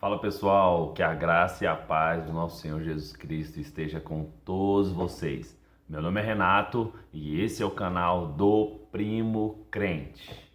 Fala pessoal, que a graça e a paz do nosso Senhor Jesus Cristo esteja com todos vocês. Meu nome é Renato e esse é o canal do Primo Crente.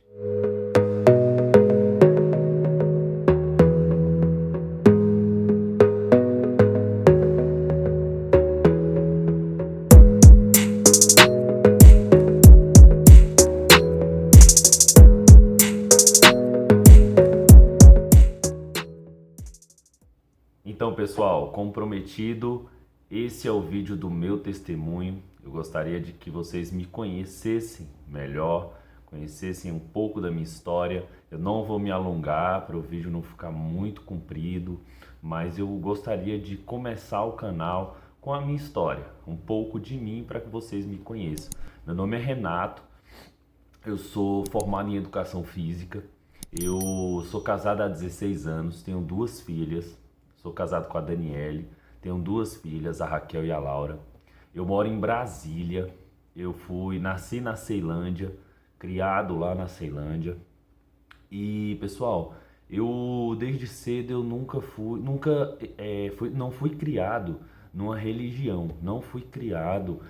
Então pessoal, como prometido, esse é o vídeo do meu testemunho. Eu gostaria de que vocês me conhecessem melhor, conhecessem um pouco da minha história. Eu não vou me alongar para o vídeo não ficar muito comprido, mas eu gostaria de começar o canal com a minha história, um pouco de mim para que vocês me conheçam. Meu nome é Renato, eu sou formado em Educação Física, eu sou casado há 16 anos, tenho duas filhas. Sou casado com a Daniele, tenho duas filhas, a Raquel e a Laura. Eu moro em Brasília, nasci na Ceilândia, criado lá na Ceilândia. E pessoal, eu desde cedo eu não fui criado numa religião, não fui criado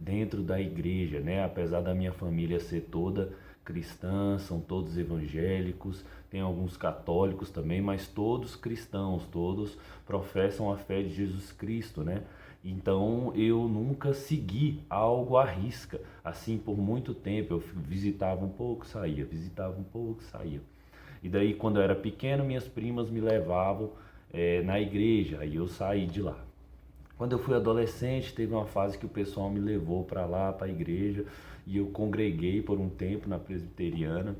dentro da igreja, né? Apesar da minha família ser toda cristã, são todos evangélicos, tem alguns católicos também, mas todos cristãos, todos professam a fé de Jesus Cristo, né? Então eu nunca segui algo à risca, assim por muito tempo. Eu visitava um pouco, saía, visitava um pouco, saía. E daí quando eu era pequeno, minhas primas me levavam na igreja, aí eu saí de lá. Quando eu fui adolescente, teve uma fase que o pessoal me levou para lá, para a igreja, e eu congreguei por um tempo na presbiteriana.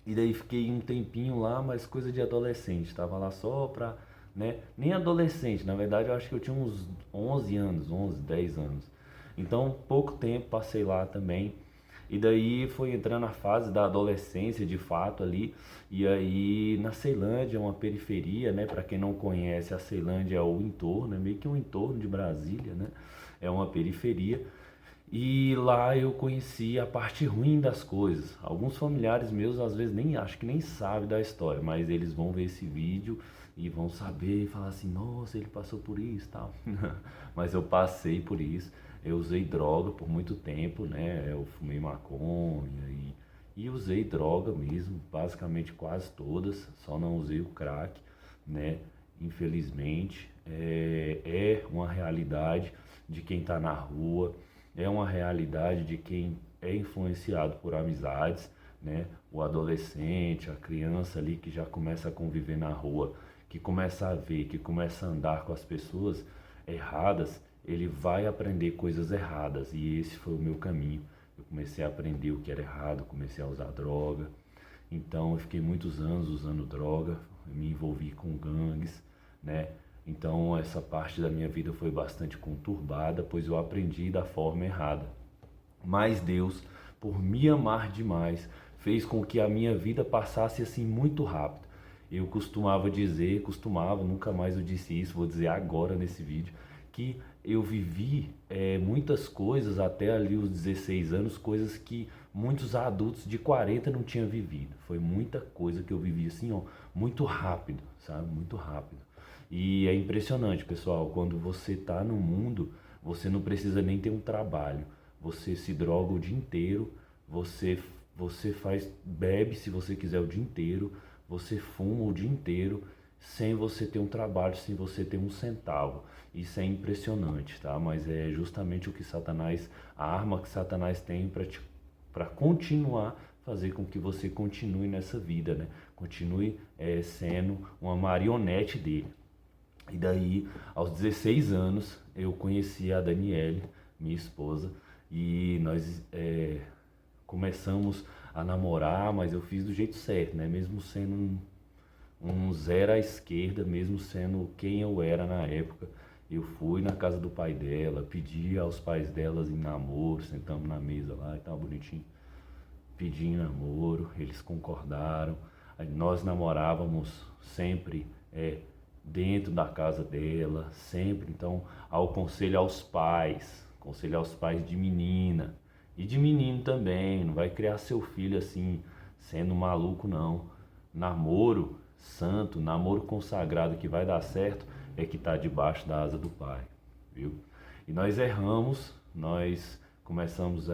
E daí fiquei um tempinho lá, mas coisa de adolescente, tava lá só pra, né? Nem adolescente, na verdade eu acho que eu tinha uns 11 anos, 11, 10 anos. Então, pouco tempo passei lá também. E daí foi entrando a fase da adolescência, de fato, ali. E aí, na Ceilândia, uma periferia, né? Para quem não conhece, a Ceilândia é o entorno, é meio que um entorno de Brasília, né? É uma periferia. E lá eu conheci a parte ruim das coisas. Alguns familiares meus às vezes nem acho que nem sabem da história, mas eles vão ver esse vídeo e vão saber e falar assim: nossa, ele passou por isso, e tal. Mas eu passei por isso. Eu usei droga por muito tempo, né? Eu fumei maconha e usei droga mesmo, basicamente quase todas. Só não usei o crack, né? Infelizmente, é uma realidade de quem está na rua. É uma realidade de quem é influenciado por amizades, né? O adolescente, a criança ali que já começa a conviver na rua, que começa a ver, que começa a andar com as pessoas erradas, ele vai aprender coisas erradas. E esse foi o meu caminho. Eu comecei a aprender o que era errado, comecei a usar droga. Então eu fiquei muitos anos usando droga, me envolvi com gangues, né? Então essa parte da minha vida foi bastante conturbada, pois eu aprendi da forma errada. Mas Deus, por me amar demais, fez com que a minha vida passasse assim muito rápido. Eu costumava, nunca mais eu disse isso, vou dizer agora nesse vídeo, que eu vivi muitas coisas até ali os 16 anos, coisas que muitos adultos de 40 não tinham vivido. Foi muita coisa que eu vivi assim, ó, muito rápido, sabe? Muito rápido. E é impressionante, pessoal, quando você está no mundo, você não precisa nem ter um trabalho. Você se droga o dia inteiro, você bebe se você quiser o dia inteiro, você fuma o dia inteiro, sem você ter um trabalho, sem você ter um centavo. Isso é impressionante, tá? Mas é justamente o que a arma que Satanás tem para continuar fazer com que você continue nessa vida, né? Continue sendo uma marionete dele. E daí, aos 16 anos, eu conheci a Daniele, minha esposa, e nós começamos a namorar, mas eu fiz do jeito certo, né? Mesmo sendo um zero à esquerda, mesmo sendo quem eu era na época, eu fui na casa do pai dela, pedi aos pais delas em namoro, sentamos na mesa lá e tal, bonitinho, pedi em namoro, eles concordaram, aí nós namorávamos sempre dentro da casa dela, sempre. Então, aconselho aos pais de menina e de menino também, não vai criar seu filho assim, sendo maluco não. Namoro santo, namoro consagrado que vai dar certo é que está debaixo da asa do Pai, viu? E nós erramos, nós começamos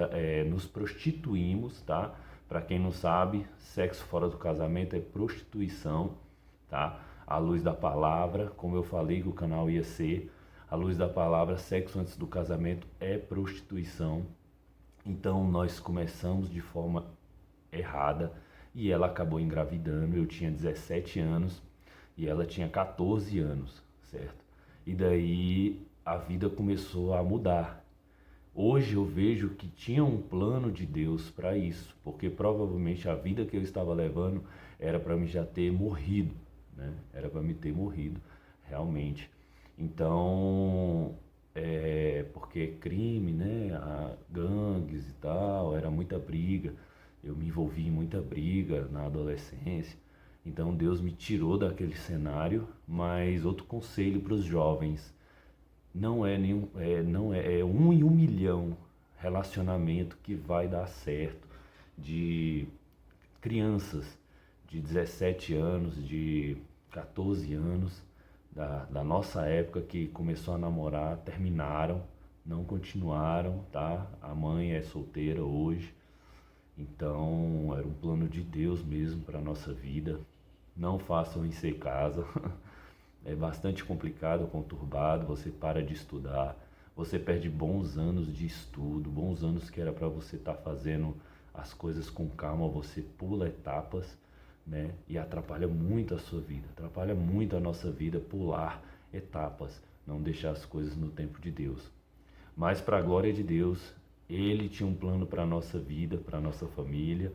nos prostituímos, tá? Para quem não sabe, sexo fora do casamento é prostituição, tá? À luz da palavra, como eu falei que o canal ia ser, à luz da palavra, sexo antes do casamento é prostituição. Então nós começamos de forma errada e ela acabou engravidando. Eu tinha 17 anos e ela tinha 14 anos, certo? E daí a vida começou a mudar. Hoje eu vejo que tinha um plano de Deus para isso, porque provavelmente a vida que eu estava levando era para mim já ter morrido, né? Era para me ter morrido, realmente. Então, porque crime, né? Gangues e tal, era muita briga. Eu me envolvi em muita briga na adolescência. Então Deus me tirou daquele cenário, mas outro conselho para os jovens, não é nenhum, não é, é 1 em 1 milhão relacionamento que vai dar certo de crianças de 17 anos, de 14 anos, da nossa época que começou a namorar, terminaram, não continuaram, tá? A mãe é solteira hoje, então era um plano de Deus mesmo para a nossa vida. Não façam isso em casa. É bastante complicado, conturbado, você para de estudar, você perde bons anos de estudo, bons anos que era para você estar fazendo as coisas com calma, você pula etapas, né? E atrapalha muito a sua vida, atrapalha muito a nossa vida pular etapas, não deixar as coisas no tempo de Deus. Mas para a glória de Deus, Ele tinha um plano para a nossa vida, para a nossa família,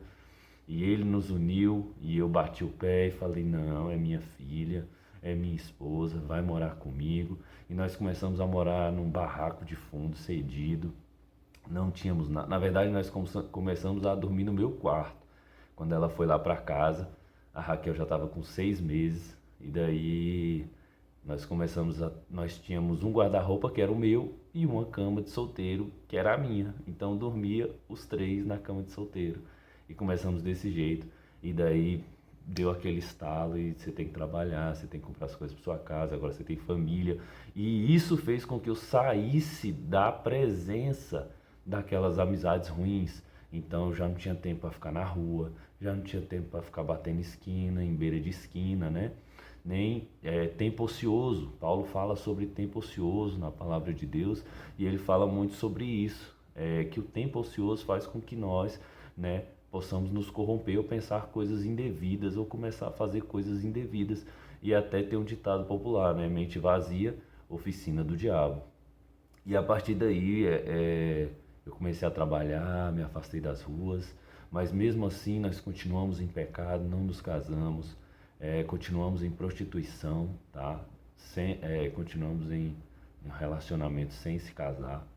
e Ele nos uniu e eu bati o pé e falei, não, é minha filha, é minha esposa, vai morar comigo. E nós começamos a morar num barraco de fundo, cedido. Não tínhamos nada. Na verdade, nós começamos a dormir no meu quarto. Quando ela foi lá para casa, a Raquel já estava com 6 meses. E daí nós tínhamos um guarda-roupa que era o meu e uma cama de solteiro que era a minha. Então dormia os três na cama de solteiro. E começamos desse jeito. E daí deu aquele estalo e você tem que trabalhar, você tem que comprar as coisas para sua casa, agora você tem família. E isso fez com que eu saísse da presença daquelas amizades ruins. Então eu já não tinha tempo para ficar na rua, já não tinha tempo para ficar batendo esquina, em beira de esquina, né? Nem tempo ocioso. Paulo fala sobre tempo ocioso na palavra de Deus e ele fala muito sobre isso, que o tempo ocioso faz com que nós, né, possamos nos corromper ou pensar coisas indevidas ou começar a fazer coisas indevidas. E até ter um ditado popular, né? Mente vazia, oficina do diabo. E a partir daí eu comecei a trabalhar, me afastei das ruas, mas mesmo assim nós continuamos em pecado, não nos casamos, continuamos em prostituição, tá? Continuamos em um relacionamento sem se casar.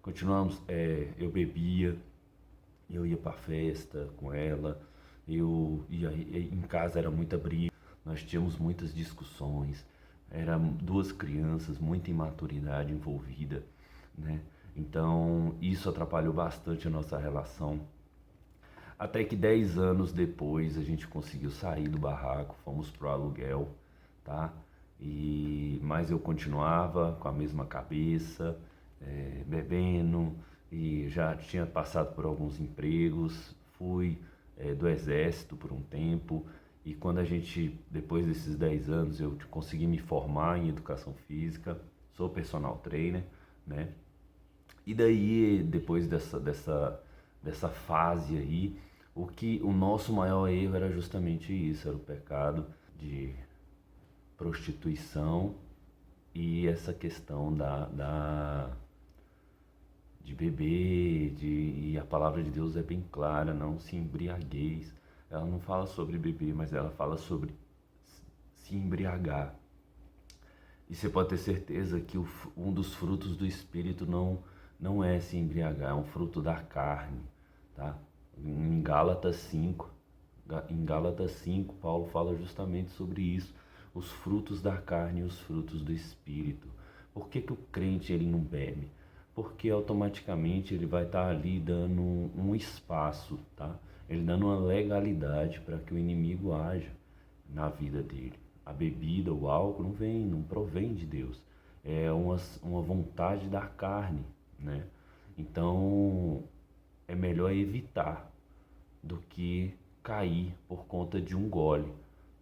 Continuamos, eu bebia, eu ia para festa com ela, em casa era muita briga, nós tínhamos muitas discussões, eram 2 crianças, muita imaturidade envolvida, né? Então isso atrapalhou bastante a nossa relação. Até que 10 anos depois a gente conseguiu sair do barraco, fomos pro aluguel, tá? Mas eu continuava com a mesma cabeça, bebendo, e já tinha passado por alguns empregos, fui do exército por um tempo, e quando depois desses 10 anos, eu consegui me formar em educação física, sou personal trainer, né? E daí, depois dessa fase aí, o nosso maior erro era justamente isso, era o pecado de prostituição e essa questão de beber, e a palavra de Deus é bem clara, não se embriagueis. Ela não fala sobre beber, mas ela fala sobre se embriagar. E você pode ter certeza que um dos frutos do Espírito não é se embriagar, é um fruto da carne, tá? Em Gálatas 5, Paulo fala justamente sobre isso, os frutos da carne e os frutos do Espírito. Por que o crente ele não bebe? Porque automaticamente ele vai estar ali dando um espaço, tá? ele dando uma legalidade para que o inimigo haja na vida dele. A bebida, o álcool não provém de Deus. É uma vontade da carne, né? Então é melhor evitar do que cair por conta de um gole,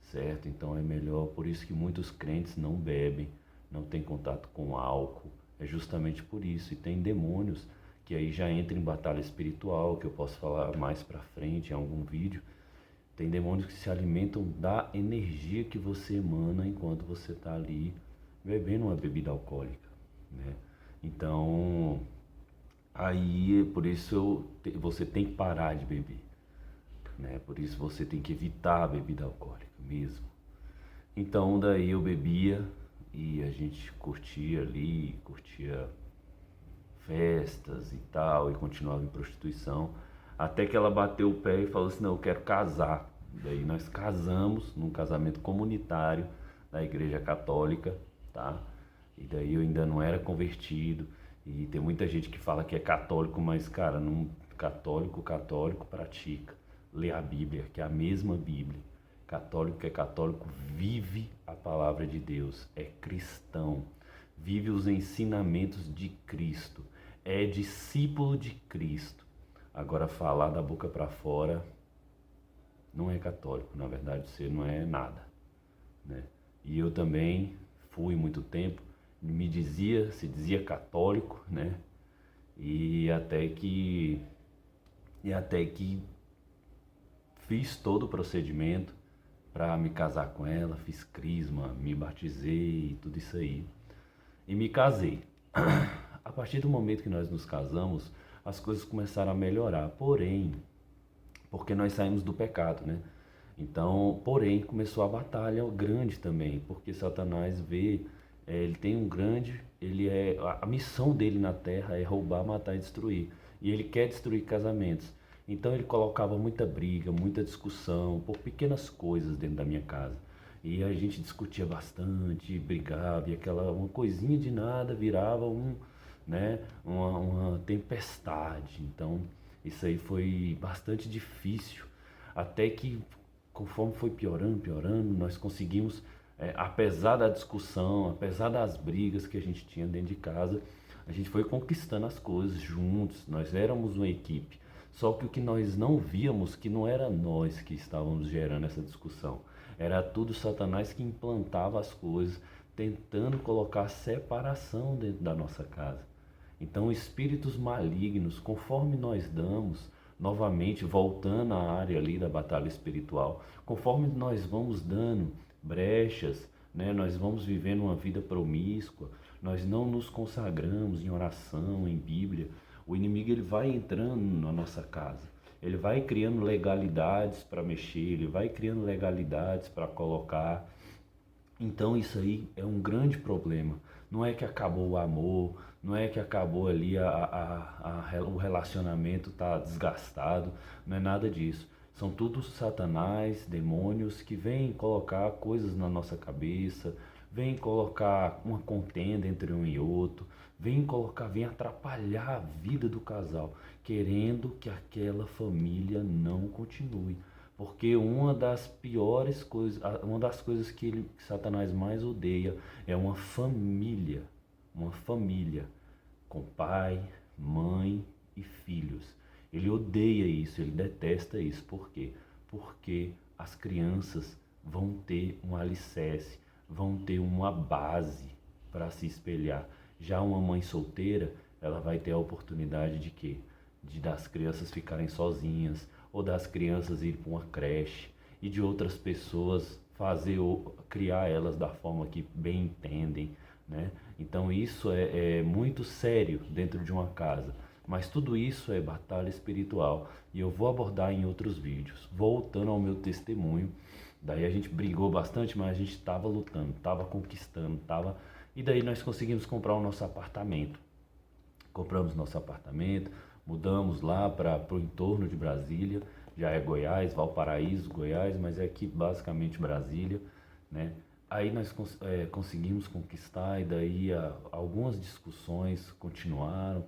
certo? Então é melhor, por isso que muitos crentes não bebem, não têm contato com álcool, é justamente por isso. E tem demônios que aí já entram em batalha espiritual, que eu posso falar mais pra frente em algum vídeo. Tem demônios que se alimentam da energia que você emana enquanto você está ali bebendo uma bebida alcoólica, né? Então, aí por isso você tem que parar de beber, né? Por isso você tem que evitar a bebida alcoólica mesmo. Então daí eu bebia e a gente curtia ali, curtia festas e tal, e continuava em prostituição, até que ela bateu o pé e falou assim, não, eu quero casar. Daí nós casamos num casamento comunitário da igreja católica, tá? E daí eu ainda não era convertido, e tem muita gente que fala que é católico, mas cara, não, católico pratica, lê a Bíblia, que é a mesma Bíblia. Católico que é católico vive a palavra de Deus, é cristão, vive os ensinamentos de Cristo, é discípulo de Cristo. Agora falar da boca para fora não é católico, na verdade você não é nada, né? E eu também fui muito tempo, se dizia católico, né? E até que fiz todo o procedimento para me casar com ela, fiz crisma, me batizei e tudo isso aí. E me casei. A partir do momento que nós nos casamos, as coisas começaram a melhorar. Porém, porque nós saímos do pecado, né? Então, porém, começou a batalha grande também, porque Satanás ele tem a missão dele na terra é roubar, matar e destruir. E ele quer destruir casamentos. Então ele colocava muita briga, muita discussão por pequenas coisas dentro da minha casa. E a gente discutia bastante, brigava, e uma coisinha de nada virava uma tempestade. Então, isso aí foi bastante difícil, até que conforme foi piorando, nós conseguimos, apesar da discussão, apesar das brigas que a gente tinha dentro de casa, a gente foi conquistando as coisas juntos, nós éramos uma equipe. Só que o que nós não víamos, que não era nós que estávamos gerando essa discussão, era tudo Satanás que implantava as coisas, tentando colocar separação dentro da nossa casa. Então, espíritos malignos, conforme nós damos, novamente voltando à área ali da batalha espiritual, conforme nós vamos dando brechas, né, nós vamos vivendo uma vida promíscua, nós não nos consagramos em oração, em Bíblia, o inimigo ele vai entrando na nossa casa, ele vai criando legalidades para mexer, ele vai criando legalidades para colocar. Então isso aí é um grande problema. Não é que acabou o amor, não é que acabou ali o relacionamento está desgastado, não é nada disso. São tudo Satanás, demônios que vêm colocar coisas na nossa cabeça, vêm colocar uma contenda entre um e outro, vêm atrapalhar a vida do casal, querendo que aquela família não continue. Porque uma das piores coisas, uma das coisas que Satanás mais odeia é uma família com pai, mãe e filhos. Ele odeia isso, ele detesta isso. Por quê? Porque as crianças vão ter um alicerce, vão ter uma base para se espelhar. Já uma mãe solteira, ela vai ter a oportunidade de quê? De das crianças ficarem sozinhas, ou das crianças ir para uma creche, e de outras pessoas criar elas da forma que bem entendem, né? Então isso é muito sério dentro de uma casa. Mas tudo isso é batalha espiritual e eu vou abordar em outros vídeos. Voltando ao meu testemunho, daí a gente brigou bastante, mas a gente estava lutando, estava conquistando, e daí nós conseguimos comprar o nosso apartamento. Compramos nosso apartamento, mudamos lá para o entorno de Brasília, já é Goiás, Valparaíso, Goiás, mas é aqui basicamente Brasília, né? Aí nós conseguimos conquistar e daí algumas discussões continuaram,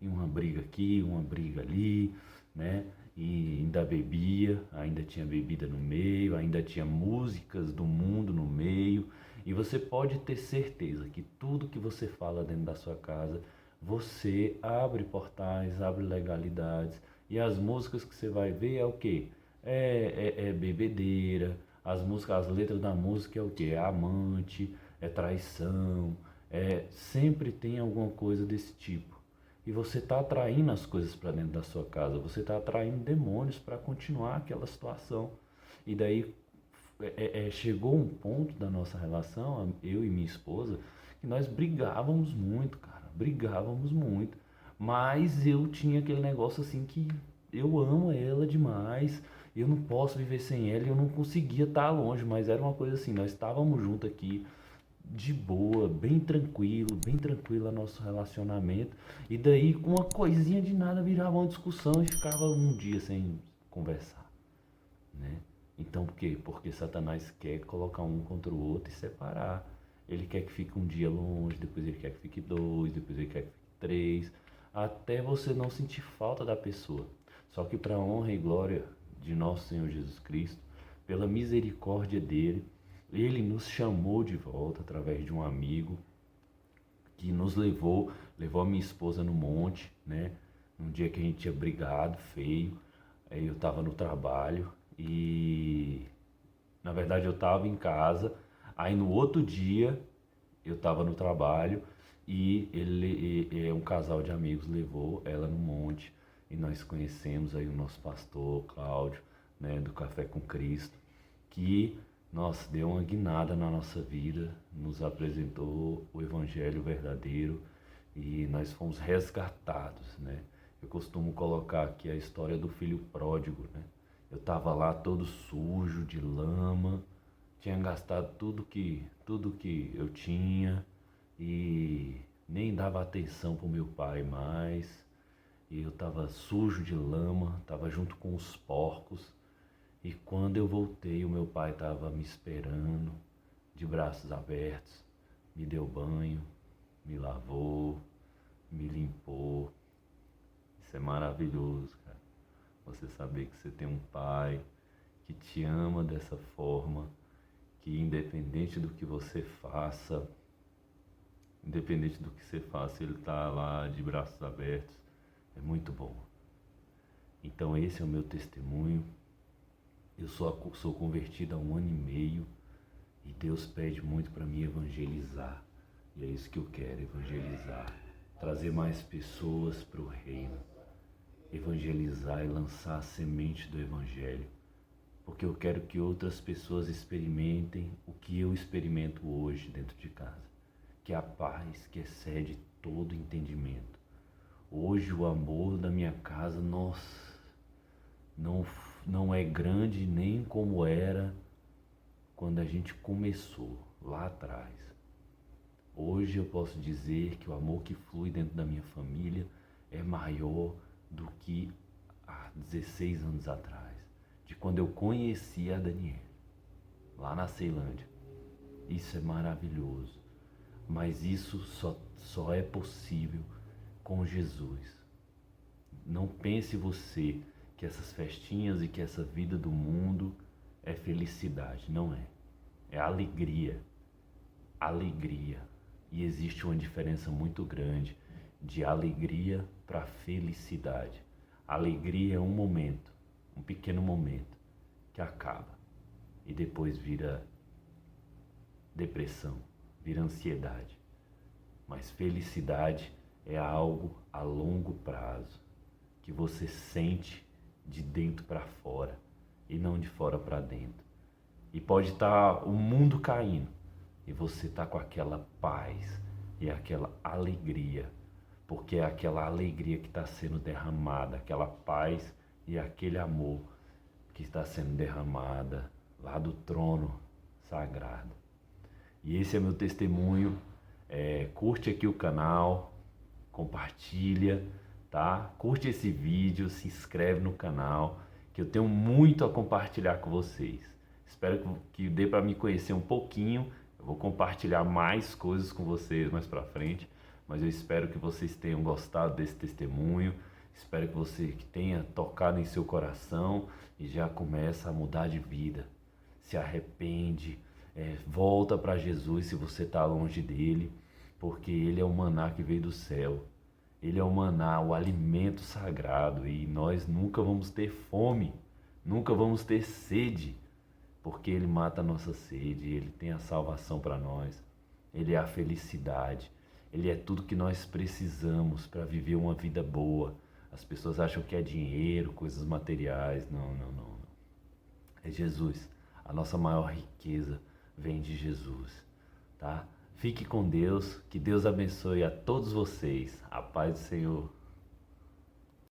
e uma briga aqui, uma briga ali, né? e ainda bebia, ainda tinha bebida no meio, ainda tinha músicas do mundo no meio. E você pode ter certeza que tudo que você fala dentro da sua casa, você abre portais, abre legalidades. E as músicas que você vai ver é o quê? É bebedeira, as músicas, as letras da música é o quê? É amante, é traição, sempre tem alguma coisa desse tipo. E você está atraindo as coisas para dentro da sua casa, você está atraindo demônios para continuar aquela situação. E daí chegou um ponto da nossa relação, eu e minha esposa, que nós brigávamos muito, cara, brigávamos muito. Mas eu tinha aquele negócio assim que eu amo ela demais, eu não posso viver sem ela, e eu não conseguia estar longe, mas era uma coisa assim, nós estávamos juntos aqui, de boa, bem tranquilo nosso relacionamento. E daí, com uma coisinha de nada, virava uma discussão e ficava um dia sem conversar, né? Então, por quê? Porque Satanás quer colocar um contra o outro e separar. Ele quer que fique um dia longe, depois ele quer que fique dois, depois ele quer que fique três, até você não sentir falta da pessoa. Só que para a honra e glória de nosso Senhor Jesus Cristo, pela misericórdia dele, ele nos chamou de volta através de um amigo que nos levou a minha esposa no monte, né? Num dia que a gente tinha brigado feio, aí eu estava no trabalho e na verdade eu estava em casa, aí no outro dia eu estava no trabalho e um casal de amigos levou ela no monte e nós conhecemos aí o nosso pastor Cláudio, né, do Café com Cristo, que, nossa, deu uma guinada na nossa vida, nos apresentou o Evangelho verdadeiro e nós fomos resgatados, né? Eu costumo colocar aqui a história do filho pródigo, né? Eu estava lá todo sujo de lama, tinha gastado tudo que eu tinha e nem dava atenção para o meu pai mais. E eu estava sujo de lama, estava junto com os porcos. E quando eu voltei, o meu pai estava me esperando, de braços abertos, me deu banho, me lavou, me limpou. Isso é maravilhoso, cara. Você saber que você tem um pai que te ama dessa forma, que independente do que você faça, ele está lá de braços abertos. É muito bom. Então esse é o meu testemunho. Eu sou convertido há 1 ano e meio e Deus pede muito para mim evangelizar. E é isso que eu quero, evangelizar. Trazer mais pessoas para o reino. Evangelizar e lançar a semente do Evangelho. Porque eu quero que outras pessoas experimentem o que eu experimento hoje dentro de casa. Que é a paz que excede todo entendimento. Hoje o amor da minha casa, nossa, não é grande nem como era quando a gente começou lá atrás. Hoje eu posso dizer que o amor que flui dentro da minha família é maior do que há 16 anos atrás, de quando eu conheci a Daniela, lá na Ceilândia. Isso é maravilhoso, mas isso só é possível com Jesus. Não pense você que essas festinhas e que essa vida do mundo é felicidade. Não é. É alegria. Alegria. E existe uma diferença muito grande de alegria para felicidade. Alegria é um momento, um pequeno momento que acaba e depois vira depressão, vira ansiedade. Mas felicidade é algo a longo prazo que você sente de dentro para fora e não de fora para dentro. E pode estar o mundo caindo e você está com aquela paz e aquela alegria, porque é aquela alegria que está sendo derramada, aquela paz e aquele amor que está sendo derramada lá do trono sagrado. E esse é meu testemunho. Curte aqui o canal, compartilha, tá? Curte esse vídeo, se inscreve no canal, que eu tenho muito a compartilhar com vocês. Espero que dê para me conhecer um pouquinho. Eu vou compartilhar mais coisas com vocês mais para frente, mas eu espero que vocês tenham gostado desse testemunho. Espero que você que tenha tocado em seu coração e já começa a mudar de vida. Se arrepende, volta para Jesus se você está longe dele, porque ele é o maná que veio do céu. Ele é o maná, o alimento sagrado, e nós nunca vamos ter fome, nunca vamos ter sede, porque ele mata a nossa sede, ele tem a salvação para nós, ele é a felicidade, ele é tudo que nós precisamos para viver uma vida boa. As pessoas acham que é dinheiro, coisas materiais. Não, não, não, não. É Jesus. A nossa maior riqueza vem de Jesus, tá? Fique com Deus, que Deus abençoe a todos vocês. A paz do Senhor.